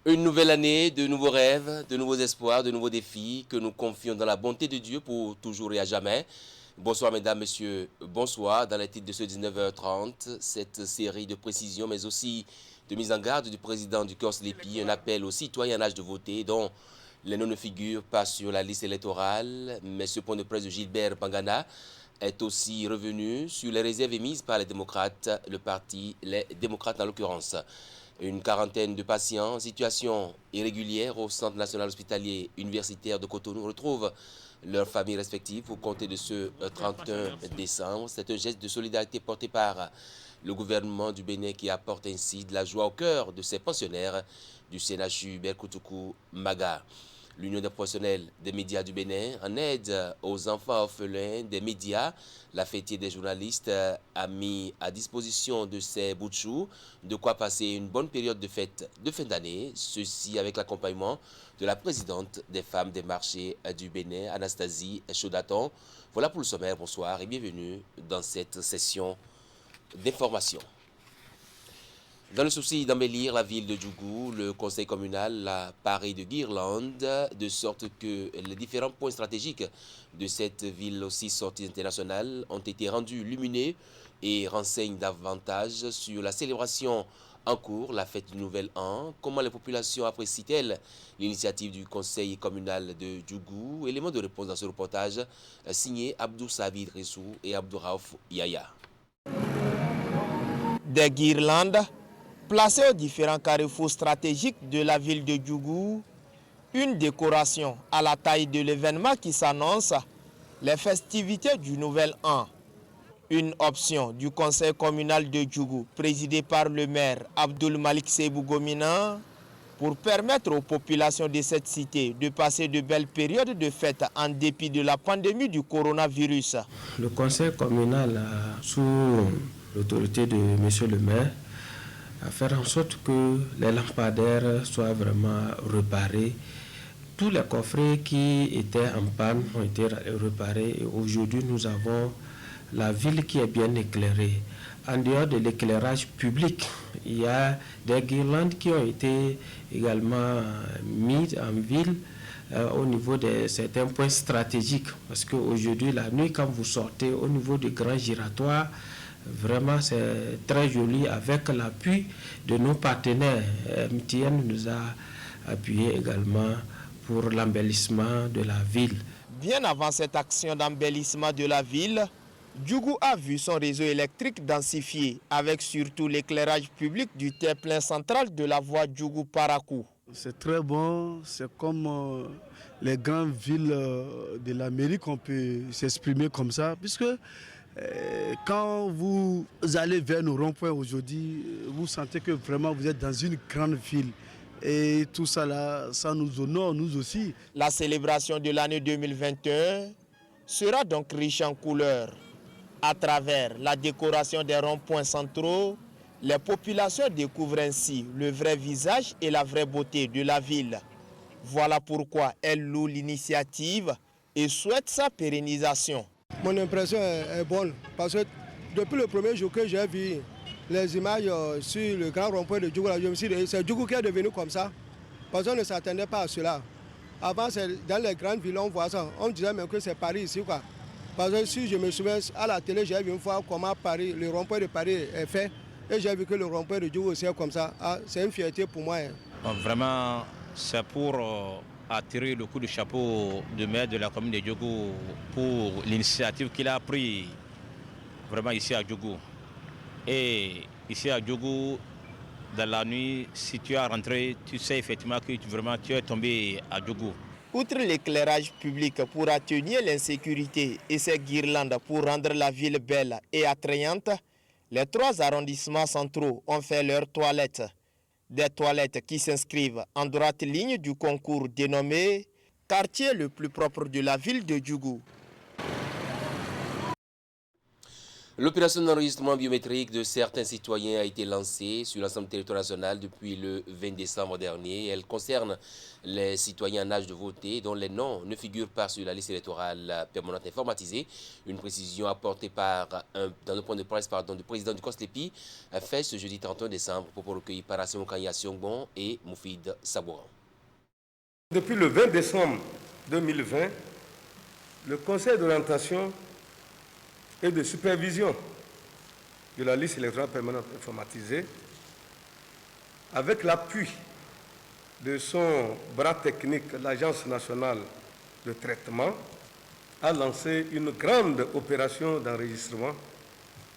Une nouvelle année, de nouveaux rêves, de nouveaux espoirs, de nouveaux défis que nous confions dans la bonté de Dieu pour toujours et à jamais. Bonsoir mesdames, messieurs, bonsoir. Dans les titres de ce 19h30, cette série de précisions mais aussi de mise en garde du président du CORSLEPI, un appel aux citoyens en âge de voter dont les noms ne figurent pas sur la liste électorale, mais ce point de presse de Gilbert Pangana est aussi revenu sur les réserves émises par les démocrates, le parti Les Démocrates en l'occurrence. Une quarantaine de patients en situation irrégulière au Centre national hospitalier universitaire de Cotonou retrouvent leurs familles respectives pour compter de ce 31 décembre. C'est un geste de solidarité porté par le gouvernement du Bénin qui apporte ainsi de la joie au cœur de ces pensionnaires du CNHU Berkoutougou Maga. L'Union des professionnels des médias du Bénin, en aide aux enfants orphelins des médias, la fêtière des journalistes a mis à disposition de ces bouts de chou de quoi passer une bonne période de fête de fin d'année, ceci avec l'accompagnement de la présidente des femmes des marchés du Bénin, Anastasie Chaudaton. Voilà pour le sommaire, bonsoir et bienvenue dans cette session d'information. Dans le souci d'embellir la ville de Djougou, le conseil communal a paré de guirlandes de sorte que les différents points stratégiques de cette ville aussi sortie internationale ont été rendus lumineux et renseignent davantage sur la célébration en cours, la fête du Nouvel An, comment les populations apprécient-elles l'initiative du conseil communal de Djougou. Élément de réponse dans ce reportage signé Abdou Savid Rissou et Abdou Raouf Yaya. Des guirlandes placées aux différents carrefours stratégiques de la ville de Djougou, une décoration à la taille de l'événement qui s'annonce, les festivités du Nouvel An. Une option du conseil communal de Djougou, présidé par le maire Abdoul Malik Sebou Gomina, pour permettre aux populations de cette cité de passer de belles périodes de fête en dépit de la pandémie du coronavirus. Le conseil communal, sous l'autorité de M. le maire, à faire en sorte que les lampadaires soient vraiment réparés. Tous les coffrets qui étaient en panne ont été réparés et aujourd'hui nous avons la ville qui est bien éclairée. En dehors de l'éclairage public, il y a des guirlandes qui ont été également mises en ville au niveau de certains points stratégiques. Parce qu'aujourd'hui, la nuit, quand vous sortez au niveau du grand giratoire, vraiment, c'est très joli avec l'appui de nos partenaires. MTN nous a appuyé également pour l'embellissement de la ville. Bien avant cette action d'embellissement de la ville, Djougou a vu son réseau électrique densifié avec surtout l'éclairage public du terre-plein central de la voie Djougou-Parakou. C'est très bon, c'est comme les grandes villes de l'Amérique, on peut s'exprimer comme ça, puisque quand vous allez vers nos ronds-points aujourd'hui, vous sentez que vraiment vous êtes dans une grande ville. Et tout ça là, ça nous honore, nous aussi. La célébration de l'année 2021 sera donc riche en couleurs. À travers la décoration des ronds-points centraux, les populations découvrent ainsi le vrai visage et la vraie beauté de la ville. Voilà pourquoi elles louent l'initiative et souhaitent sa pérennisation. Mon impression est bonne parce que depuis le premier jour que j'ai vu les images sur le grand rond-point de Djougou, je me suis dit c'est Djougou qui est devenu comme ça. Parce qu'on ne s'attendait pas à cela. Avant, dans les grandes villes, on voit ça. On disait même que c'est Paris ici, quoi. Parce que si je me souviens, à la télé, j'ai vu une fois comment Paris, le rond-point de Paris est fait. Et j'ai vu que le rond-point de Djougou aussi est comme ça. Ah, c'est une fierté pour moi. Bon, vraiment, c'est pour attirer le coup de chapeau du maire de la commune de Djougou pour l'initiative qu'il a prise vraiment ici à Djougou. Et ici à Djougou, dans la nuit, si tu es rentré, tu sais effectivement que vraiment tu es tombé à Djougou. Outre l'éclairage public pour atténuer l'insécurité et ses guirlandes pour rendre la ville belle et attrayante, les 3 arrondissements centraux ont fait leurs toilettes. Des toilettes qui s'inscrivent en droite ligne du concours dénommé « Quartier le plus propre de la ville de Djougou ». L'opération d'enregistrement biométrique de certains citoyens a été lancée sur l'ensemble du territoire national depuis le 20 décembre dernier. Elle concerne les citoyens en âge de voter dont les noms ne figurent pas sur la liste électorale permanente informatisée. Une précision apportée dans le point de presse du président du COSLEPI fait ce jeudi 31 décembre pour recueillir par Assimi Kanya Siongbon et Moufid Sabouran. Depuis le 20 décembre 2020, le Conseil d'orientation et de supervision de la liste électorale permanente informatisée, avec l'appui de son bras technique, l'Agence nationale de traitement, a lancé une grande opération d'enregistrement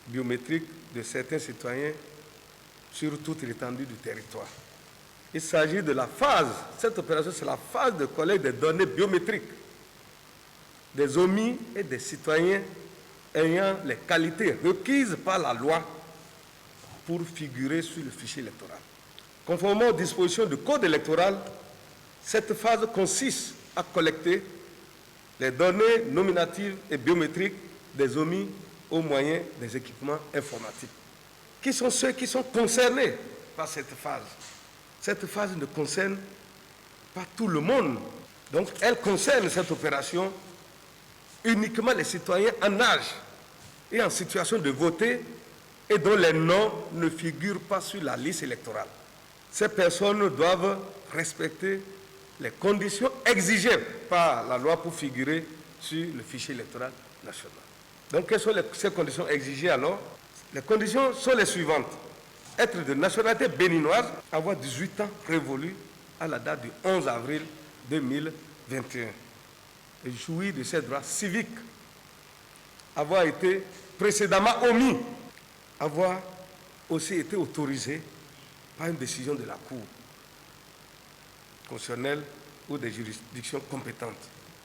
biométrique de certains citoyens sur toute l'étendue du territoire. Il s'agit de la phase, cette opération, c'est la phase de collecte des données biométriques des omis et des citoyens ayant les qualités requises par la loi pour figurer sur le fichier électoral. Conformément aux dispositions du Code électoral, cette phase consiste à collecter les données nominatives et biométriques des omis au moyen des équipements informatiques. Qui sont ceux qui sont concernés par cette phase? Cette phase ne concerne pas tout le monde. Donc, elle concerne cette opération uniquement les citoyens en âge et en situation de voter et dont les noms ne figurent pas sur la liste électorale. Ces personnes doivent respecter les conditions exigées par la loi pour figurer sur le fichier électoral national. Donc, quelles sont ces conditions exigées alors? Les conditions sont les suivantes. Être de nationalité béninoise, avoir 18 ans révolus à la date du 11 avril 2021. Et jouir de ses droits civiques, avoir été précédemment omis, avoir aussi été autorisé par une décision de la Cour constitutionnelle ou des juridictions compétentes.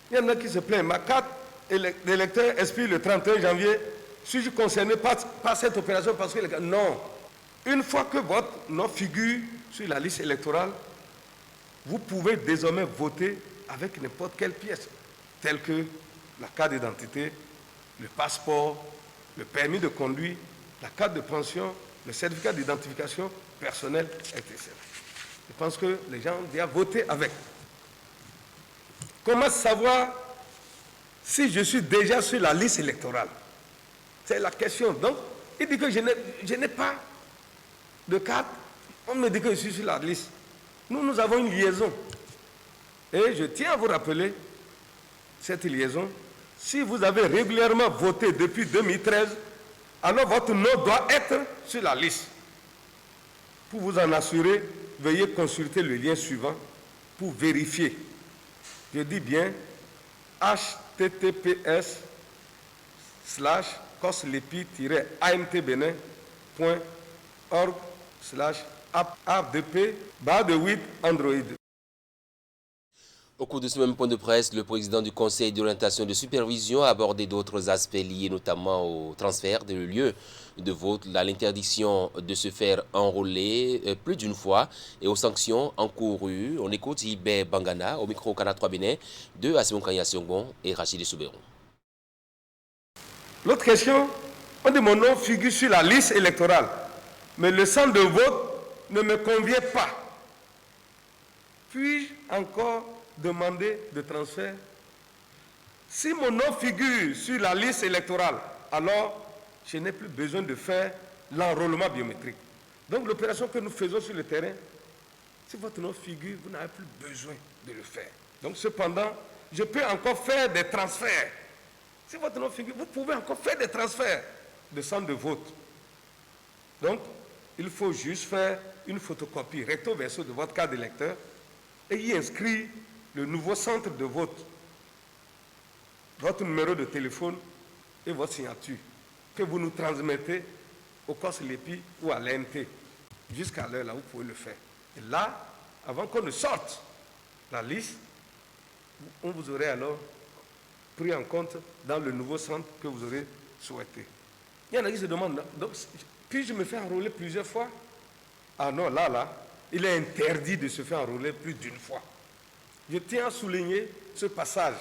Il y en a qui se plaignent. Ma carte d'électeur expire le 31 janvier. Suis-je concerné par cette opération parce que non. Une fois que votre nom figure sur la liste électorale, vous pouvez désormais voter avec n'importe quelle pièce, telles que la carte d'identité, le passeport, le permis de conduire, la carte de pension, le certificat d'identification personnelle, etc. Je pense que les gens doivent voter avec. Comment savoir si je suis déjà sur la liste électorale? C'est la question. Donc, il dit que je n'ai pas de carte. On me dit que je suis sur la liste. Nous avons une liaison. Et je tiens à vous rappeler cette liaison. Si vous avez régulièrement voté depuis 2013, alors votre nom doit être sur la liste. Pour vous en assurer, veuillez consulter le lien suivant pour vérifier. Je dis bien https://coslepi-amtbn.org/apdp/8 Au cours de ce même point de presse, le président du Conseil d'orientation et de supervision a abordé d'autres aspects liés notamment au transfert de lieu de vote, à l'interdiction de se faire enrôler plus d'une fois et aux sanctions encourues. On écoute Ibe Bangana au micro Canal 3 Bénin de Assimi Kanya Siongbon et Rachid Souberon. L'autre question, on dit mon nom figure sur la liste électorale, mais le centre de vote ne me convient pas. Puis-je encore demander de transfert? Si mon nom figure sur la liste électorale, alors je n'ai plus besoin de faire l'enrôlement biométrique. Donc l'opération que nous faisons sur le terrain, si votre nom figure, vous n'avez plus besoin de le faire. Donc cependant, je peux encore faire des transferts. Si votre nom figure, vous pouvez encore faire des transferts de centre de vote. Donc, il faut juste faire une photocopie recto verso de votre carte d'électeur et y inscrire le nouveau centre de vote, votre numéro de téléphone et votre signature que vous nous transmettez au COSLEPI ou à l'ENT. Jusqu'à l'heure, là, vous pouvez le faire. Et là, avant qu'on ne sorte la liste, on vous aurait alors pris en compte dans le nouveau centre que vous aurez souhaité. Il y en a qui se demandent, donc, puis-je me faire enrôler plusieurs fois? Ah non, là, il est interdit de se faire enrôler plus d'une fois. Je tiens à souligner ce passage.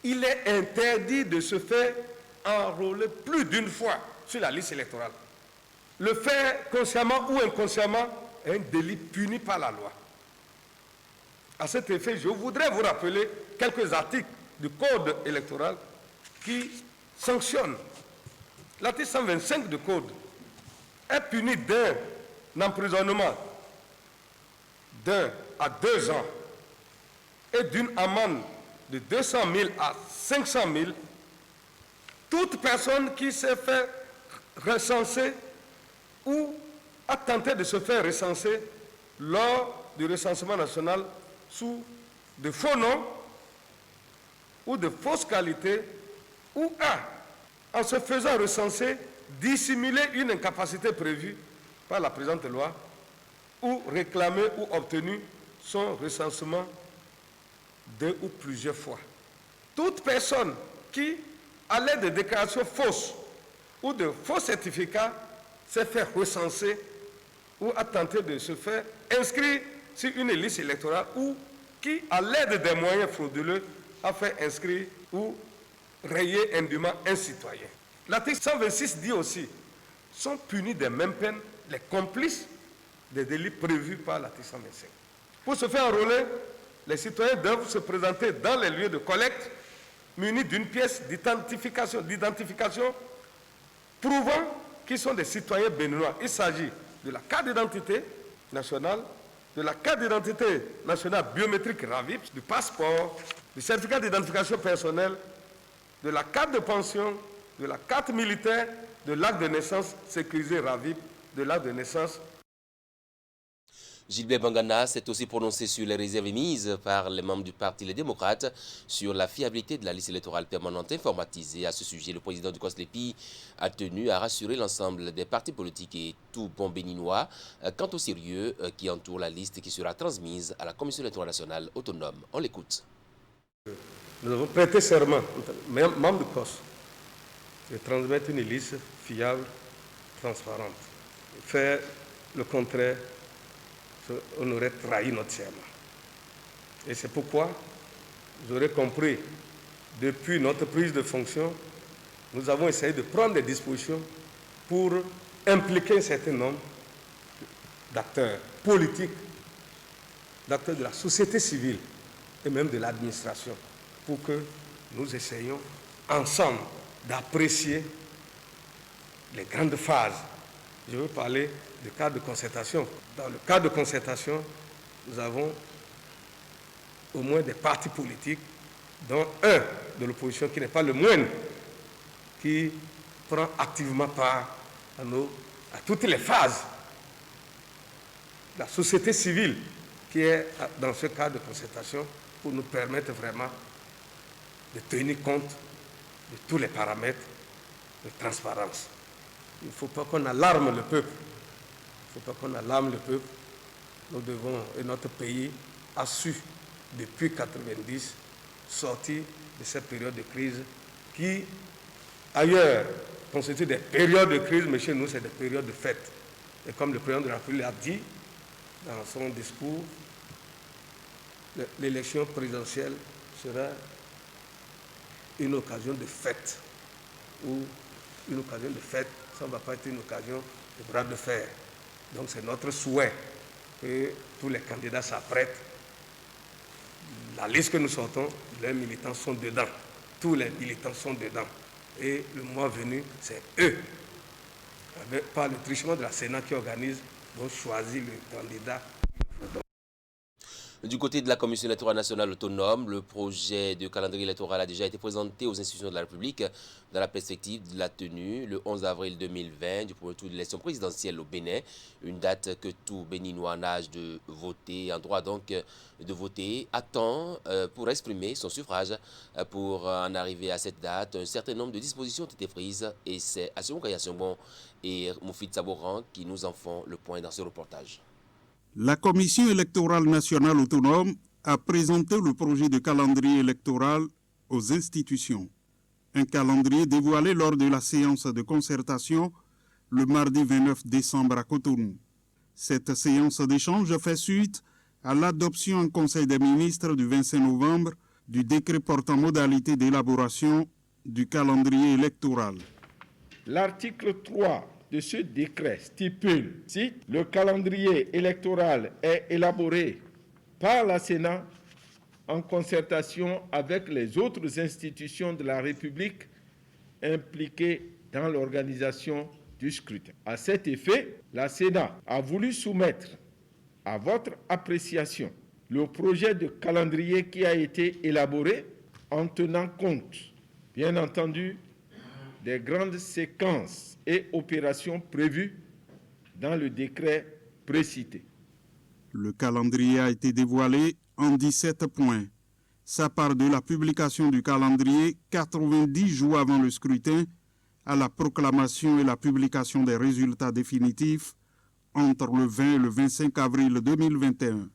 Il est interdit de se faire enrôlés plus d'une fois sur la liste électorale. Le faire consciemment ou inconsciemment est un délit puni par la loi. À cet effet, je voudrais vous rappeler quelques articles du Code électoral qui sanctionnent. L'article 125 du Code est puni d'un emprisonnement d'1 à 2 ans et d'une amende de 200 000 à 500 000 toute personne qui s'est fait recenser ou a tenté de se faire recenser lors du recensement national sous de faux noms ou de fausses qualités ou a, en se faisant recenser, dissimulé une incapacité prévue par la présente loi ou réclamé ou obtenu son recensement 2 ou plusieurs fois. Toute personne qui, à l'aide de déclarations fausses ou de faux certificats, s'est fait recenser ou a tenté de se faire inscrire sur une liste électorale ou qui, à l'aide des moyens frauduleux, a fait inscrire ou rayer indûment un citoyen. L'article 126 dit aussi, sont punis des mêmes peines les complices des délits prévus par l'article 125. Pour se faire enrôler, les citoyens doivent se présenter dans les lieux de collecte munis d'une pièce d'identification prouvant qu'ils sont des citoyens béninois. Il s'agit de la carte d'identité nationale, de la carte d'identité nationale biométrique RAVIP, du passeport, du certificat d'identification personnelle, de la carte de pension, de la carte militaire, de l'acte de naissance sécurisé RAVIP, de l'acte de naissance. Gilbert Bangana s'est aussi prononcé sur les réserves émises par les membres du Parti Les Démocrates sur la fiabilité de la liste électorale permanente informatisée. À ce sujet, le président du COSLEPI a tenu à rassurer l'ensemble des partis politiques et tout bon béninois quant au sérieux qui entoure la liste qui sera transmise à la Commission électorale nationale autonome. On l'écoute. Nous avons prêté serment, membres du COS, de transmettre une liste fiable, transparente. Faire le contraire, on aurait trahi notre serment. Et c'est pourquoi, vous aurez compris, depuis notre prise de fonction, nous avons essayé de prendre des dispositions pour impliquer un certain nombre d'acteurs politiques, d'acteurs de la société civile et même de l'administration, pour que nous essayions ensemble d'apprécier les grandes phases. Je veux parler du cadre de concertation. Dans le cadre de concertation, nous avons au moins des partis politiques, dont un de l'opposition qui n'est pas le moindre, qui prend activement part à toutes les phases. La société civile qui est dans ce cadre de concertation pour nous permettre vraiment de tenir compte de tous les paramètres de transparence. Il ne faut pas qu'on alarme le peuple. Il ne faut pas qu'on alarme le peuple. Nous devons, et notre pays a su, depuis 1990, sortir de cette période de crise qui, ailleurs, constitue des périodes de crise, mais chez nous, c'est des périodes de fête. Et comme le président de la République l'a dit dans son discours, l'élection présidentielle sera une occasion de fête, ou une occasion de fête, ça ne va pas être une occasion de bras de fer. Donc c'est notre souhait que tous les candidats s'apprêtent. La liste que nous sortons, les militants sont dedans. Tous les militants sont dedans. Et le mois venu, c'est eux, par le truchement de la Sénat qui organise, vont choisir le candidat. Du côté de la Commission électorale nationale autonome, le projet de calendrier électoral a déjà été présenté aux institutions de la République dans la perspective de la tenue le 11 avril 2020 du premier tour de l'élection présidentielle au Bénin, une date que tout Béninois en âge de voter, en droit donc de voter, attend pour exprimer son suffrage. Pour en arriver à cette date, un certain nombre de dispositions ont été prises et c'est Assoumoun Kaya Songbon et Moufid Saboran qui nous en font le point dans ce reportage. La Commission électorale nationale autonome a présenté le projet de calendrier électoral aux institutions. Un calendrier dévoilé lors de la séance de concertation le mardi 29 décembre à Cotonou. Cette séance d'échange fait suite à l'adoption en Conseil des ministres du 25 novembre du décret portant modalité d'élaboration du calendrier électoral. L'article 3 de ce décret stipule, cite, le calendrier électoral est élaboré par la Sénat en concertation avec les autres institutions de la République impliquées dans l'organisation du scrutin. À cet effet, la Sénat a voulu soumettre à votre appréciation le projet de calendrier qui a été élaboré en tenant compte, bien entendu, des grandes séquences et opérations prévues dans le décret précité. Le calendrier a été dévoilé en 17 points. Ça part de la publication du calendrier 90 jours avant le scrutin à la proclamation et la publication des résultats définitifs entre le 20 et le 25 avril 2021.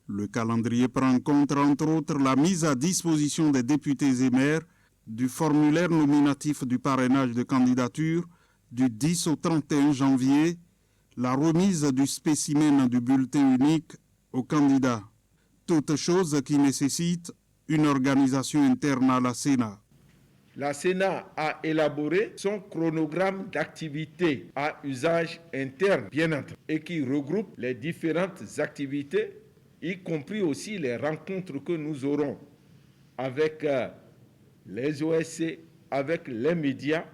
Le calendrier prend en compte, entre autres, la mise à disposition des députés et maires du formulaire nominatif du parrainage de candidature du 10 au 31 janvier, la remise du spécimen du bulletin unique aux candidats. Toutes choses qui nécessitent une organisation interne à la Sénat. La Sénat a élaboré son chronogramme d'activités à usage interne, bien entendu, et qui regroupe les différentes activités, y compris aussi les rencontres que nous aurons avec les OSC, avec les médias,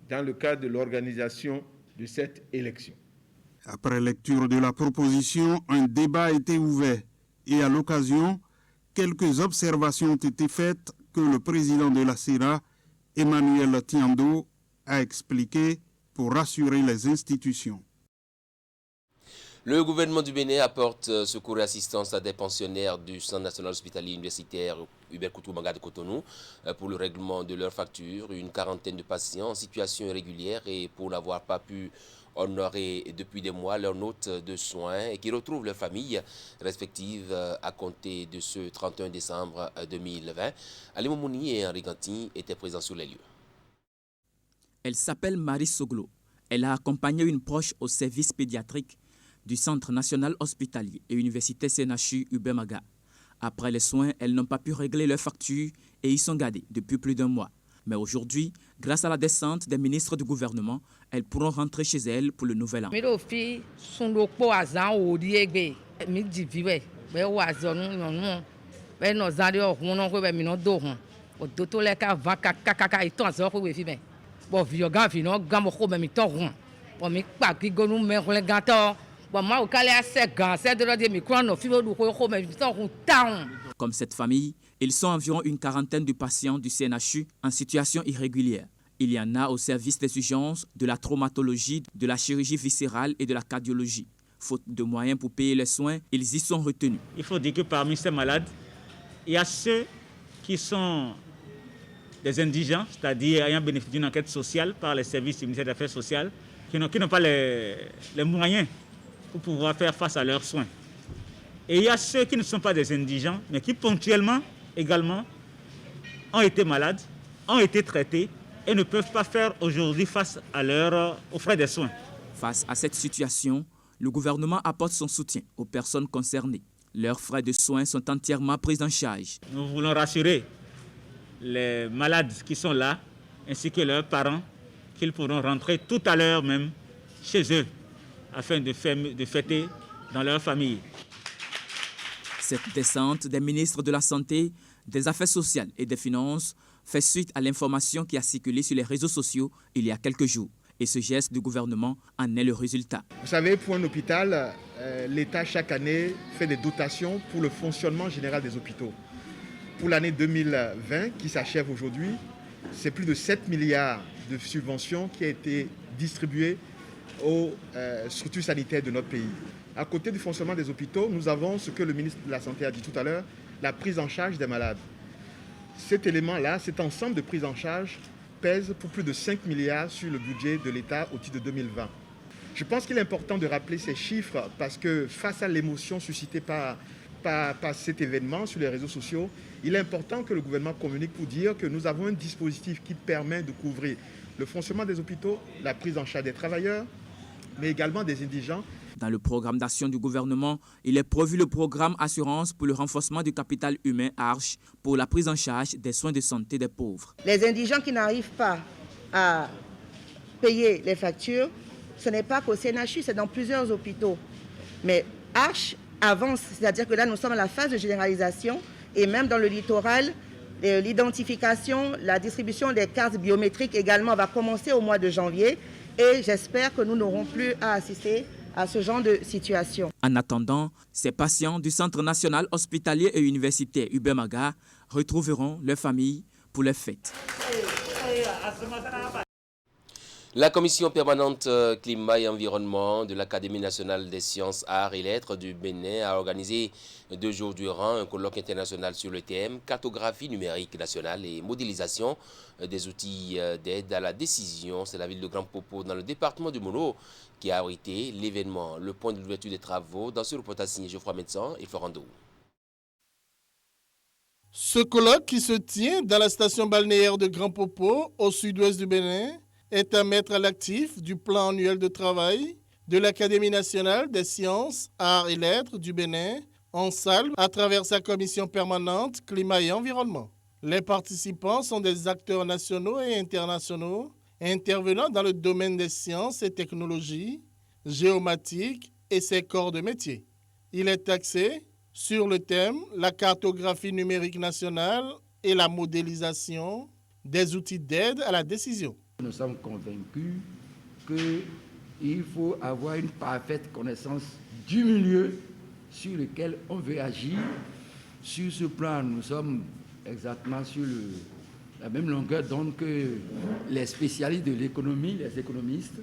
dans le cadre de l'organisation de cette élection. Après lecture de la proposition, un débat a été ouvert et à l'occasion, quelques observations ont été faites que le président de la Sénat, Emmanuel Tiando, a expliquées pour rassurer les institutions. Le gouvernement du Bénin apporte secours et assistance à des pensionnaires du Centre national hospitalier universitaire Hubert Koutoumanga de Cotonou pour le règlement de leurs factures. Une quarantaine de patients en situation irrégulière et pour n'avoir pas pu honorer depuis des mois leurs notes de soins et qui retrouvent leurs familles respectives à compter de ce 31 décembre 2020. Ali Momouni et Henri Ganti étaient présents sur les lieux. Elle s'appelle Marie Soglo. Elle a accompagné une proche au service pédiatrique du Centre national hospitalier et université CNHU Hubert Maga. Après les soins, elles n'ont pas pu régler leurs factures et y sont gardées depuis plus d'un mois. Mais aujourd'hui, grâce à la descente des ministres du gouvernement, elles pourront rentrer chez elles pour le nouvel an. Comme cette famille, ils sont environ une quarantaine de patients du CNHU en situation irrégulière. Il y en a au service des urgences, de la traumatologie, de la chirurgie viscérale et de la cardiologie. Faute de moyens pour payer les soins, ils y sont retenus. Il faut dire que parmi ces malades, il y a ceux qui sont des indigents, c'est-à-dire ayant bénéficié d'une enquête sociale par les services du ministère des Affaires sociales, qui n'ont pas les moyens pour pouvoir faire face à leurs soins. Et il y a ceux qui ne sont pas des indigents, mais qui ponctuellement également ont été malades, ont été traités et ne peuvent pas faire aujourd'hui face aux frais des soins. Face à cette situation, le gouvernement apporte son soutien aux personnes concernées. Leurs frais de soins sont entièrement pris en charge. Nous voulons rassurer les malades qui sont là, ainsi que leurs parents, qu'ils pourront rentrer tout à l'heure même chez eux, afin de fêter dans leur famille. Cette descente des ministres de la Santé, des Affaires sociales et des Finances fait suite à l'information qui a circulé sur les réseaux sociaux il y a quelques jours. Et ce geste du gouvernement en est le résultat. Vous savez, pour un hôpital, l'État chaque année fait des dotations pour le fonctionnement général des hôpitaux. Pour l'année 2020, qui s'achève aujourd'hui, c'est plus de 7 milliards de subventions qui ont été distribuées aux structures sanitaires de notre pays. À côté du fonctionnement des hôpitaux, nous avons ce que le ministre de la Santé a dit tout à l'heure, la prise en charge des malades. Cet élément-là, cet ensemble de prise en charge pèse pour plus de 5 milliards sur le budget de l'État au titre de 2020. Je pense qu'il est important de rappeler ces chiffres parce que face à l'émotion suscitée par cet événement sur les réseaux sociaux, il est important que le gouvernement communique pour dire que nous avons un dispositif qui permet de couvrir le fonctionnement des hôpitaux, la prise en charge des travailleurs, mais également des indigents Dans le programme d'action du gouvernement, il est prévu le programme Assurance pour le renforcement du capital humain ARCH pour la prise en charge des soins de santé des pauvres. Les indigents qui n'arrivent pas à payer les factures, ce n'est pas qu'au CNHU, c'est dans plusieurs hôpitaux. Mais ARCH avance, c'est-à-dire que là nous sommes à la phase de généralisation et même dans le littoral, l'identification, la distribution des cartes biométriques également va commencer au mois de janvier et j'espère que nous n'aurons plus à assister à ce genre de situation. En attendant, ces patients du Centre national hospitalier et universitaire Ubem Aga retrouveront leurs familles pour les fêtes. La commission permanente climat et environnement de l'Académie nationale des sciences, arts et lettres du Bénin a organisé 2 jours durant un colloque international sur le thème cartographie numérique nationale et modélisation des outils d'aide à la décision. C'est la ville de Grand Popo dans le département du Mono qui a abrité l'événement. Le point de l'ouverture des travaux dans ce reportage signé Geoffroy Médecin et Florando. Ce colloque qui se tient dans la station balnéaire de Grand Popo au sud-ouest du Bénin est à mettre à l'actif du plan annuel de travail de l'Académie nationale des sciences, arts et lettres du Bénin en salle à travers sa commission permanente climat et environnement. Les participants sont des acteurs nationaux et internationaux intervenant dans le domaine des sciences et technologies, géomatiques et ses corps de métier. Il est axé sur le thème la cartographie numérique nationale et la modélisation des outils d'aide à la décision. Nous sommes convaincus qu'il faut avoir une parfaite connaissance du milieu sur lequel on veut agir. Sur ce plan, nous sommes exactement sur la même longueur d'onde que les spécialistes de l'économie, les économistes.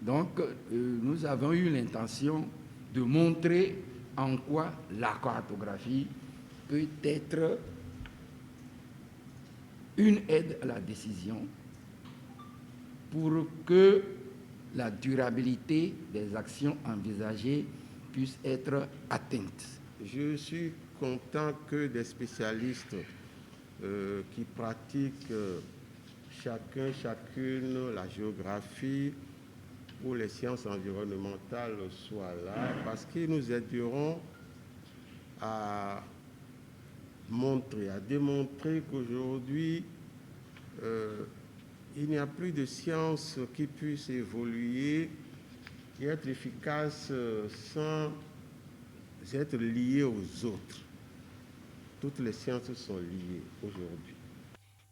Donc, nous avons eu l'intention de montrer en quoi la cartographie peut être une aide à la décision pour que la durabilité des actions envisagées puisse être atteinte. Je suis content que des spécialistes qui pratiquent chacune la géographie ou les sciences environnementales soient là parce qu'ils nous aideront à démontrer qu'aujourd'hui, il n'y a plus de science qui puisse évoluer et être efficace sans être liée aux autres. Toutes les sciences sont liées aujourd'hui.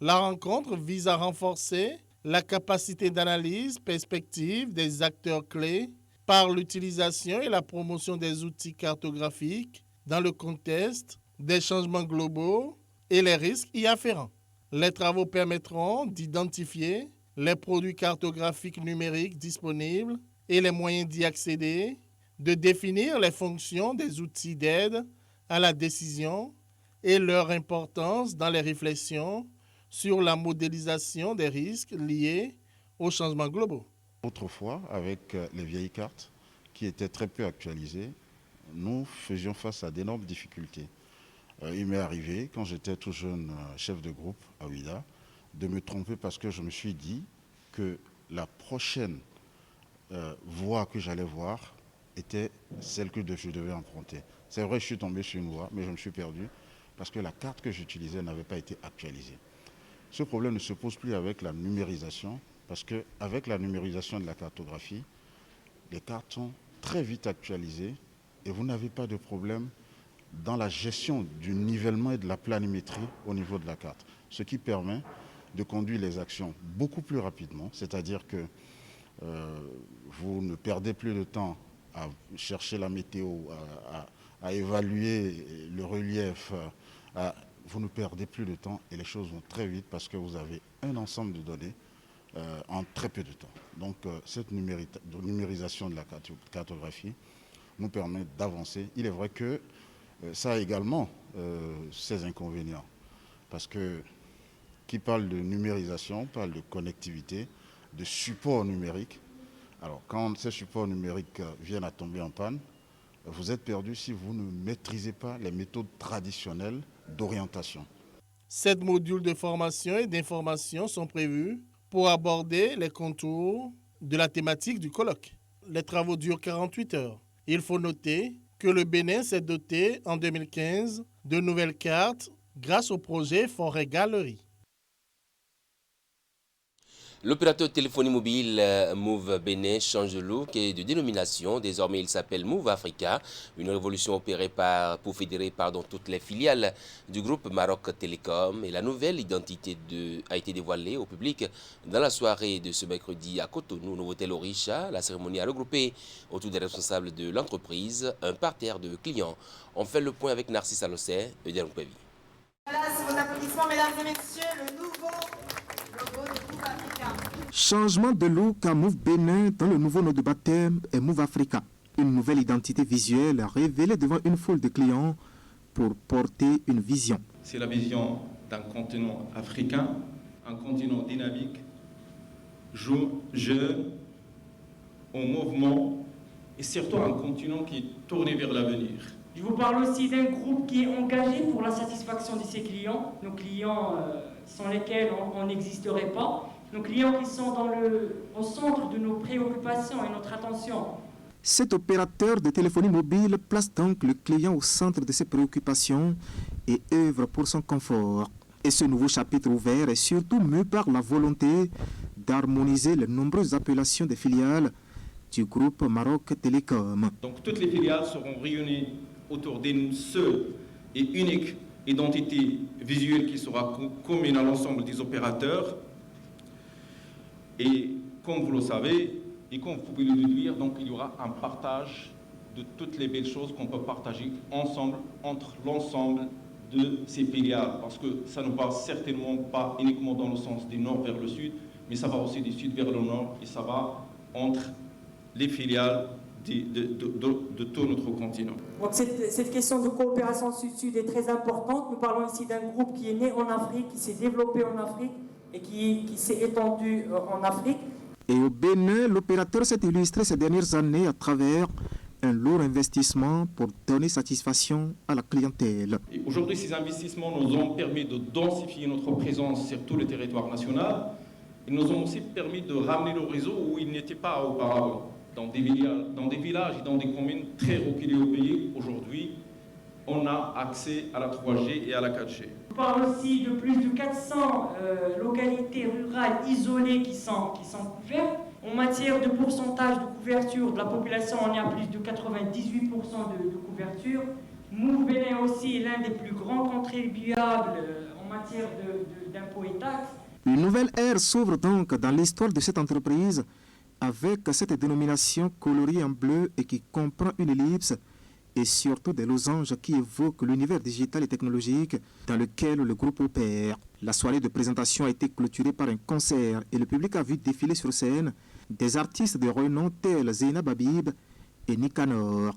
La rencontre vise à renforcer la capacité d'analyse perspective des acteurs clés par l'utilisation et la promotion des outils cartographiques dans le contexte des changements globaux et les risques y afférents. Les travaux permettront d'identifier les produits cartographiques numériques disponibles et les moyens d'y accéder, de définir les fonctions des outils d'aide à la décision et leur importance dans les réflexions sur la modélisation des risques liés aux changements globaux. Autrefois, avec les vieilles cartes qui étaient très peu actualisées, nous faisions face à d'énormes difficultés. Il m'est arrivé, quand j'étais tout jeune chef de groupe à Ouida, de me tromper parce que je me suis dit que la prochaine voie que j'allais voir était celle que je devais emprunter. C'est vrai, je suis tombé sur une voie, mais je me suis perdu parce que la carte que j'utilisais n'avait pas été actualisée. Ce problème ne se pose plus avec la numérisation, parce qu'avec la numérisation de la cartographie, les cartes sont très vite actualisées et vous n'avez pas de problème dans la gestion du nivellement et de la planimétrie au niveau de la carte, ce qui permet de conduire les actions beaucoup plus rapidement, c'est-à-dire que vous ne perdez plus de temps à chercher la météo, à évaluer le relief, vous ne perdez plus de temps et les choses vont très vite parce que vous avez un ensemble de données en très peu de temps. Donc cette numérisation de la cartographie nous permet d'avancer. Il est vrai que ça a également ses inconvénients parce que qui parle de numérisation parle de connectivité, de support numérique. Alors quand ces supports numériques viennent à tomber en panne, vous êtes perdu si vous ne maîtrisez pas les méthodes traditionnelles d'orientation. 7 modules de formation et d'information sont prévus pour aborder les contours de la thématique du colloque. les travaux durent 48 heures. Il faut noter que le Bénin s'est doté en 2015 de nouvelles cartes grâce au projet Forêt Galerie. L'opérateur de téléphonie mobile Move Bénin change de look et de dénomination. Désormais, il s'appelle Move Africa, une révolution opérée pour fédérer toutes les filiales du groupe Maroc Télécom. Et la nouvelle identité a été dévoilée au public dans la soirée de ce mercredi à Cotonou, Novotel Orisha. La cérémonie a regroupé autour des responsables de l'entreprise un parterre de clients. On fait le point avec Narcisse Alossé et Eudel Mpévi. Voilà, c'est vos applaudissements, mesdames et messieurs, le nouveau logo de Move Africa. Changement de look à Move Bénin dans le nouveau nom de baptême est Move Africa. Une nouvelle identité visuelle révélée devant une foule de clients pour porter une vision. C'est la vision d'un continent africain, un continent dynamique, jeune, en mouvement et surtout un continent qui est tourné vers l'avenir. Je vous parle aussi d'un groupe qui est engagé pour la satisfaction de ses clients. Nos clients sans lesquels on n'existerait pas. Nos clients qui sont au centre de nos préoccupations et notre attention. Cet opérateur de téléphonie mobile place donc le client au centre de ses préoccupations et œuvre pour son confort. Et ce nouveau chapitre ouvert est surtout mu par la volonté d'harmoniser les nombreuses appellations des filiales du groupe Maroc Télécom. Donc toutes les filiales seront réunies autour d'une seule et unique identité visuelle qui sera commune à l'ensemble des opérateurs. Et comme vous le savez, et comme vous pouvez le déduire, donc il y aura un partage de toutes les belles choses qu'on peut partager ensemble, entre l'ensemble de ces filiales. Parce que ça ne va certainement pas uniquement dans le sens du nord vers le sud, mais ça va aussi du sud vers le nord, et ça va entre les filiales de tout notre continent. Donc cette question de coopération sud-sud est très importante. Nous parlons ici d'un groupe qui est né en Afrique, qui s'est développé en Afrique et qui s'est étendu en Afrique. Et au Bénin, l'opérateur s'est illustré ces dernières années à travers un lourd investissement pour donner satisfaction à la clientèle. Aujourd'hui, ces investissements nous ont permis de densifier notre présence sur tout le territoire national. Ils nous ont aussi permis de ramener le réseau où il n'était pas auparavant. Dans des villages et dans des communes très reculées au pays, aujourd'hui, on a accès à la 3G et à la 4G. On parle aussi de plus de 400 localités rurales isolées qui sont couvertes. En matière de pourcentage de couverture de la population, on est à plus de 98% de couverture. Move Bénin aussi est l'un des plus grands contribuables en matière d'impôts et taxes. Une nouvelle ère s'ouvre donc dans l'histoire de cette entreprise avec cette dénomination colorée en bleu et qui comprend une ellipse et surtout des losanges qui évoquent l'univers digital et technologique dans lequel le groupe opère. La soirée de présentation a été clôturée par un concert et le public a vu défiler sur scène des artistes de renom tels Zeynab Habib et Nicanor.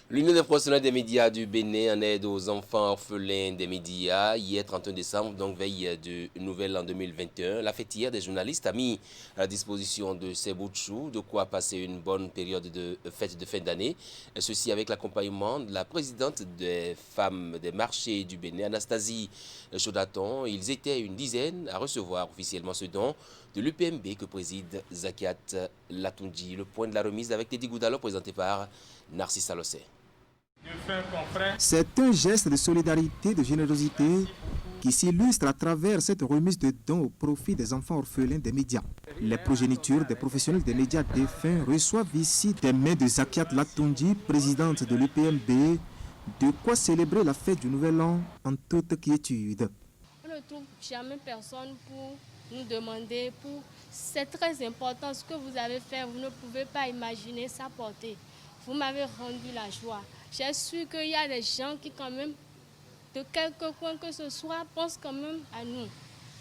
L'Union des professionnels des médias du Bénin en aide aux enfants orphelins des médias. Hier, 31 décembre, donc veille de Nouvel An 2021, la fêtière des journalistes a mis à la disposition de ces bouts de chou de quoi passer une bonne période de fête de fin d'année. Ceci avec l'accompagnement de la présidente des femmes des marchés du Bénin, Anastasie Chaudaton. Ils étaient une dizaine à recevoir officiellement ce don de l'UPMB que préside Zakiat Latundji. Le point de la remise avec Teddy Goudalo présenté par Narcisse Alossé. C'est un geste de solidarité, de générosité qui s'illustre à travers cette remise de dons au profit des enfants orphelins des médias. Les progénitures des professionnels des médias défunts reçoivent ici des mains de Zakiat Latundji, présidente de l'UPMB, de quoi célébrer la fête du Nouvel An en toute quiétude. On ne trouve jamais personne pour nous demander, c'est très important ce que vous avez fait, vous ne pouvez pas imaginer sa portée. Vous m'avez rendu la joie. J'ai su qu'il y a des gens qui quand même, de quelque coin que ce soit, pensent quand même à nous.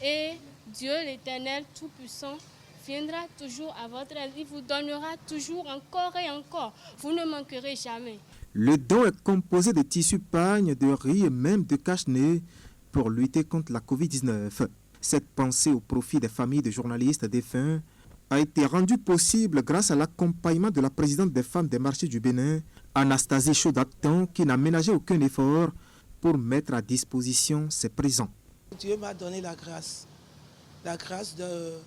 Et Dieu l'Éternel Tout-Puissant viendra toujours à votre aide. Il vous donnera toujours encore et encore. Vous ne manquerez jamais. Le don est composé de tissus pagne, de riz et même de cache-nez pour lutter contre la Covid-19. Cette pensée au profit des familles de journalistes défunts a été rendue possible grâce à l'accompagnement de la présidente des femmes des marchés du Bénin, Anastasie Chaudaton, qui n'a ménagé aucun effort pour mettre à disposition ses présents. Dieu m'a donné la grâce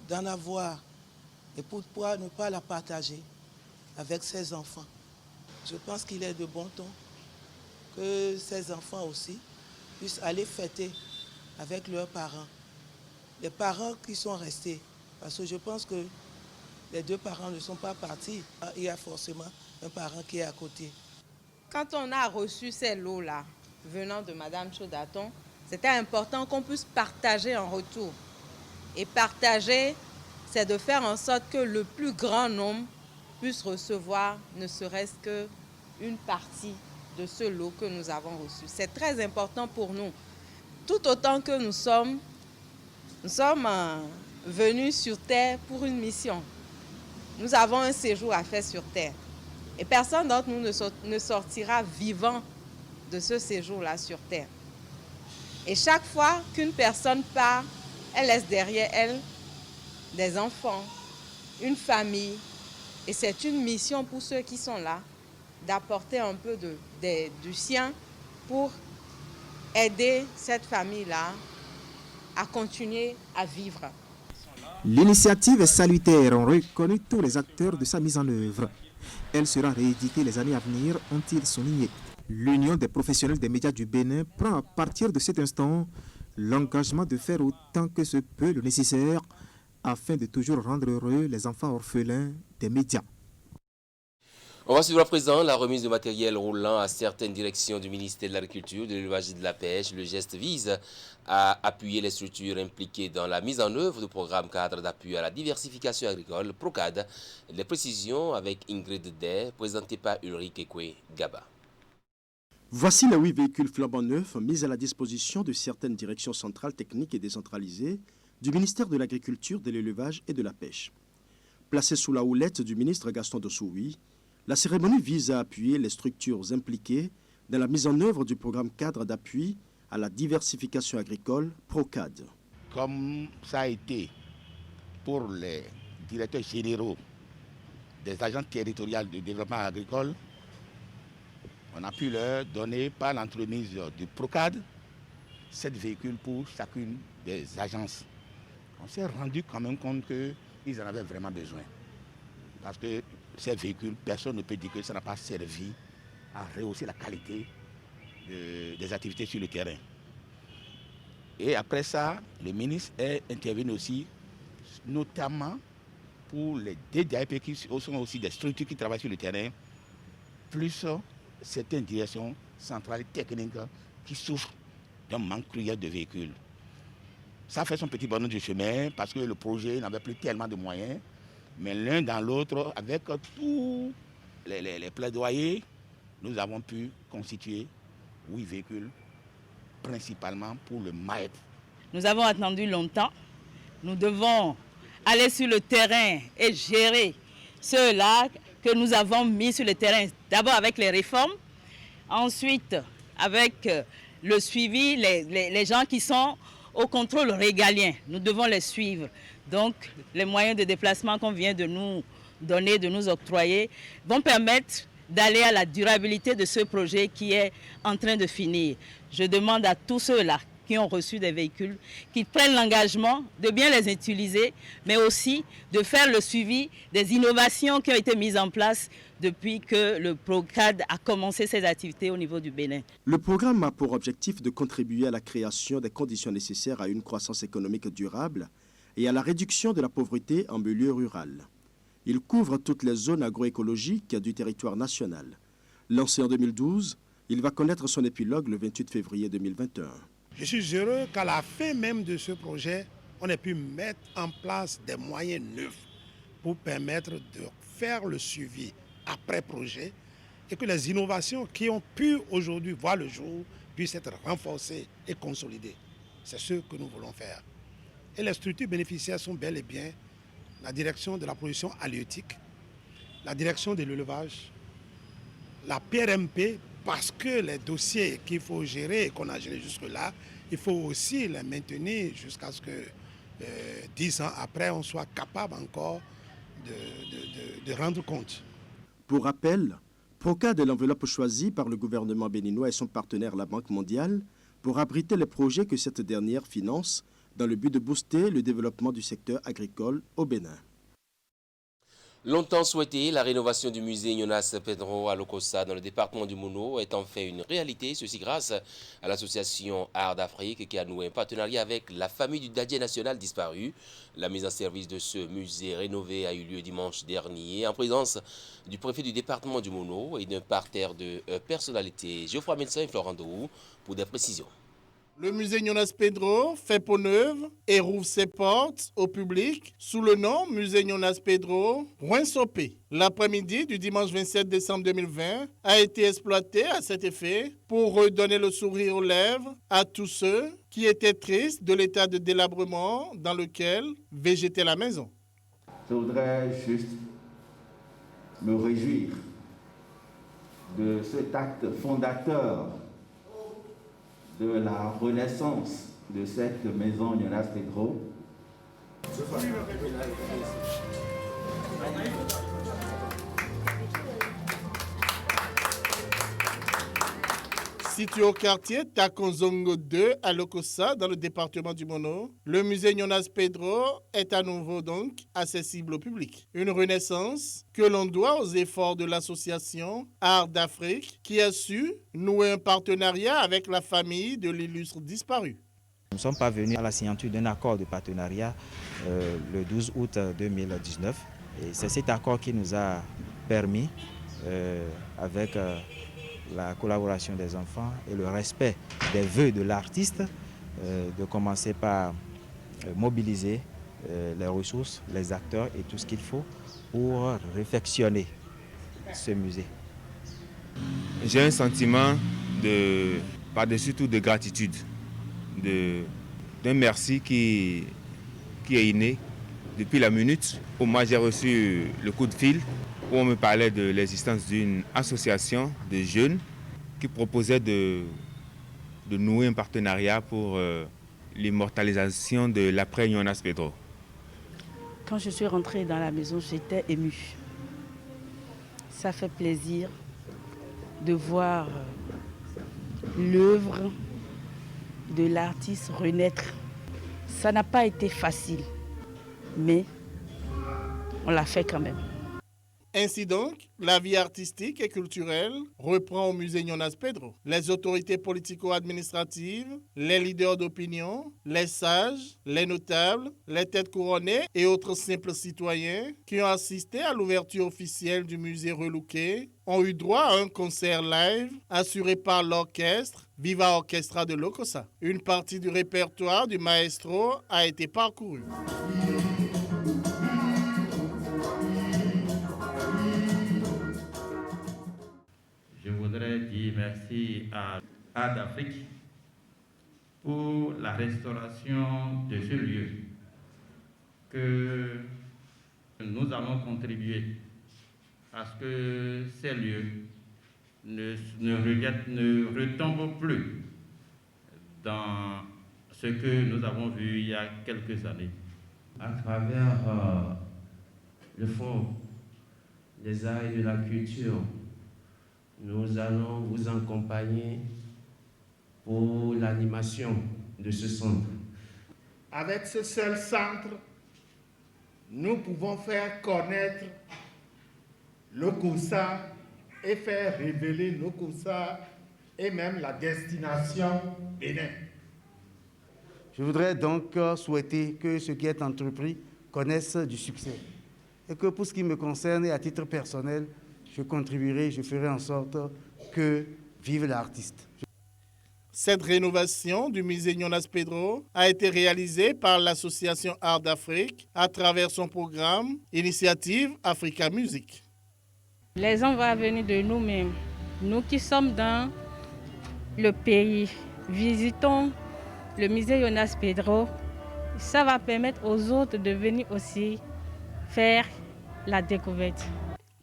d'en avoir et pour pouvoir ne pas la partager avec ses enfants. Je pense qu'il est de bon ton que ses enfants aussi puissent aller fêter avec leurs parents. Les parents qui sont restés, parce que je pense que les deux parents ne sont pas partis, il y a forcément un parent qui est à côté. Quand on a reçu ces lots-là, venant de Madame Chaudaton, c'était important qu'on puisse partager en retour. Et partager, c'est de faire en sorte que le plus grand nombre puisse recevoir ne serait-ce qu'une partie de ce lot que nous avons reçu. C'est très important pour nous. Tout autant que nous sommes venus sur Terre pour une mission. Nous avons un séjour à faire sur Terre. Et personne d'entre nous ne sortira vivant de ce séjour-là sur Terre. Et chaque fois qu'une personne part, elle laisse derrière elle des enfants, une famille. Et c'est une mission pour ceux qui sont là, d'apporter un peu du sien pour aider cette famille-là à continuer à vivre. L'initiative est salutaire, ont reconnu tous les acteurs de sa mise en œuvre. Elle sera rééditée les années à venir, ont-ils souligné. L'Union des professionnels des médias du Bénin prend à partir de cet instant l'engagement de faire autant que se peut le nécessaire afin de toujours rendre heureux les enfants orphelins des médias. On va suivre à présent la remise de matériel roulant à certaines directions du ministère de l'Agriculture, de l'Élevage et de la Pêche. Le geste vise à appuyer les structures impliquées dans la mise en œuvre du programme cadre d'appui à la diversification agricole, PROCAD. Les précisions avec Ingrid Day, présentées par Ulrich Ekwe Gaba. Voici les 8 véhicules flambant neufs mis à la disposition de certaines directions centrales techniques et décentralisées du ministère de l'Agriculture, de l'Élevage et de la Pêche. Placés sous la houlette du ministre Gaston Dossoui, la cérémonie vise à appuyer les structures impliquées dans la mise en œuvre du programme cadre d'appui à la diversification agricole, PROCAD. Comme ça a été pour les directeurs généraux des agences territoriales de développement agricole, on a pu leur donner par l'entremise du PROCAD 7 véhicules pour chacune des agences. On s'est rendu quand même compte qu'ils en avaient vraiment besoin. Parce que ces véhicules, personne ne peut dire que ça n'a pas servi à rehausser la qualité des activités sur le terrain. Et après ça, le ministre est intervenu aussi, notamment pour les DDAP qui sont aussi des structures qui travaillent sur le terrain, plus certaines directions centrales techniques qui souffrent d'un manque cruel de véhicules. Ça fait son petit bonhomme de chemin parce que le projet n'avait plus tellement de moyens. Mais l'un dans l'autre, avec tous les plaidoyers, nous avons pu constituer 8 véhicules, principalement pour le MAEP. Nous avons attendu longtemps. Nous devons aller sur le terrain et gérer ceux-là que nous avons mis sur le terrain. D'abord avec les réformes, ensuite avec le suivi, les gens qui sont au contrôle régalien. Nous devons les suivre. Donc, les moyens de déplacement qu'on vient de nous donner, de nous octroyer, vont permettre d'aller à la durabilité de ce projet qui est en train de finir. Je demande à tous ceux-là qui ont reçu des véhicules, qu'ils prennent l'engagement de bien les utiliser, mais aussi de faire le suivi des innovations qui ont été mises en place depuis que le PROCAD a commencé ses activités au niveau du Bénin. Le programme a pour objectif de contribuer à la création des conditions nécessaires à une croissance économique durable et à la réduction de la pauvreté en milieu rural. Il couvre toutes les zones agroécologiques du territoire national. Lancé en 2012, il va connaître son épilogue le 28 février 2021. Je suis heureux qu'à la fin même de ce projet, on ait pu mettre en place des moyens neufs pour permettre de faire le suivi après projet et que les innovations qui ont pu aujourd'hui voir le jour puissent être renforcées et consolidées. C'est ce que nous voulons faire. Et les structures bénéficiaires sont bel et bien la direction de la production halieutique, la direction de l'élevage, la PRMP, parce que les dossiers qu'il faut gérer et qu'on a gérés jusque-là, il faut aussi les maintenir jusqu'à ce que 10 ans après, on soit capable encore de rendre compte. Pour rappel, PROCAD est l'enveloppe choisie par le gouvernement béninois et son partenaire, la Banque mondiale, pour abriter les projets que cette dernière finance dans le but de booster le développement du secteur agricole au Bénin. Longtemps souhaité, la rénovation du musée Jonas Pedro à Lokossa dans le département du Mono est en fait une réalité, ceci grâce à l'association Art d'Afrique qui a noué un partenariat avec la famille du Dadien national disparu. La mise en service de ce musée rénové a eu lieu dimanche dernier en présence du préfet du département du Mono et d'un parterre de personnalités. Geoffroy Médecin et Florent Dourou pour des précisions. Le musée Jonas Pedro fait peau neuve et rouvre ses portes au public sous le nom Musée Jonas Pedro Sopé. L'après-midi du dimanche 27 décembre 2020 a été exploité à cet effet pour redonner le sourire aux lèvres à tous ceux qui étaient tristes de l'état de délabrement dans lequel végétait la maison. Je voudrais juste me réjouir de cet acte fondateur de la renaissance de cette maison Jonas Pedro. Situé au quartier Takonzongo 2 à Lokossa, dans le département du Mono, le musée Jonas Pedro est à nouveau donc accessible au public. Une renaissance que l'on doit aux efforts de l'association Art d'Afrique qui a su nouer un partenariat avec la famille de l'illustre disparu. Nous sommes parvenus à la signature d'un accord de partenariat le 12 août 2019 et c'est cet accord qui nous a permis, avec la collaboration des enfants et le respect des vœux de l'artiste, de commencer par mobiliser les ressources, les acteurs et tout ce qu'il faut pour réfectionner ce musée. J'ai un sentiment par-dessus tout de gratitude, d'un merci qui est inné depuis la minute où moi j'ai reçu le coup de fil où on me parlait de l'existence d'une association de jeunes qui proposait de nouer un partenariat pour l'immortalisation de l'après Jonas Pedro. Quand je suis rentrée dans la maison, j'étais émue. Ça fait plaisir de voir l'œuvre de l'artiste renaître. Ça n'a pas été facile, mais on l'a fait quand même. Ainsi donc, la vie artistique et culturelle reprend au musée Jonas Pedro. Les autorités politico-administratives, les leaders d'opinion, les sages, les notables, les têtes couronnées et autres simples citoyens qui ont assisté à l'ouverture officielle du musée relooké ont eu droit à un concert live assuré par l'orchestre Viva Orchestra de Lokossa. Une partie du répertoire du maestro a été parcourue. Je voudrais dire merci à Art d'Afrique pour la restauration de ce lieu que nous allons contribuer à ce que ces lieux ne retombent plus dans ce que nous avons vu il y a quelques années. À travers le Fonds des arts et de la culture, nous allons vous accompagner pour l'animation de ce centre. Avec ce seul centre, nous pouvons faire connaître Lokossa et faire révéler Lokossa et même la destination Bénin. Je voudrais donc souhaiter que ce qui est entrepris connaisse du succès. Et que pour ce qui me concerne et à titre personnel, je contribuerai, je ferai en sorte que vive l'artiste. Cette rénovation du musée Jonas Pedro a été réalisée par l'association Art d'Afrique à travers son programme Initiative Africa Music. Les gens vont venir de nous-mêmes. Nous qui sommes dans le pays, visitons le musée Jonas Pedro. Ça va permettre aux autres de venir aussi faire la découverte.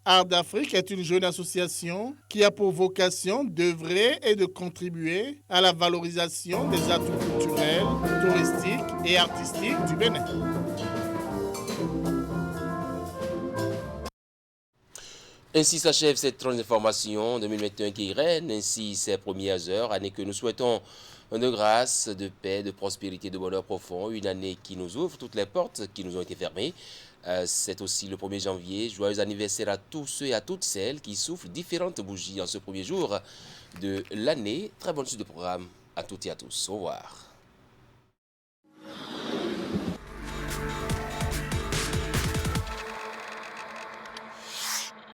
Art d'Afrique est une jeune association qui a pour vocation d'œuvrer et de contribuer à la valorisation des atouts culturels, touristiques et artistiques du Bénin. Ainsi s'achève cette tranche d'information 2021 qui règne, ainsi ces premières heures, année que nous souhaitons de grâce, de paix, de prospérité, de bonheur profond. Une année qui nous ouvre toutes les portes qui nous ont été fermées. C'est aussi le 1er janvier. Joyeux anniversaire à tous ceux et à toutes celles qui soufflent différentes bougies en ce premier jour de l'année. Très bonne suite de programme à toutes et à tous. Au revoir.